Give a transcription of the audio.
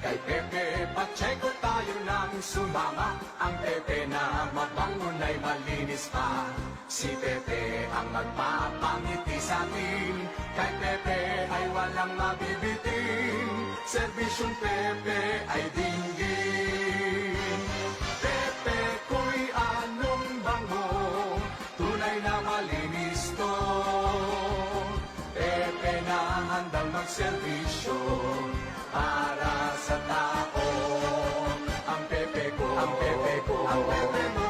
Kay Pepe Pacheco tayo nang sumama. Ang Pepe na mabango na'y malinis pa. Si Pepe ang magpapangiti sa atin. Kay Pepe ay walang mabibitin. Serbisyong Pepe ay dinggin. Pepe ko'y anong bango, tunay na malinis to. Pepe na handang magserbisyo para sa tao. Ang Pepe ko, ang Pepe ko, ang Pepe mo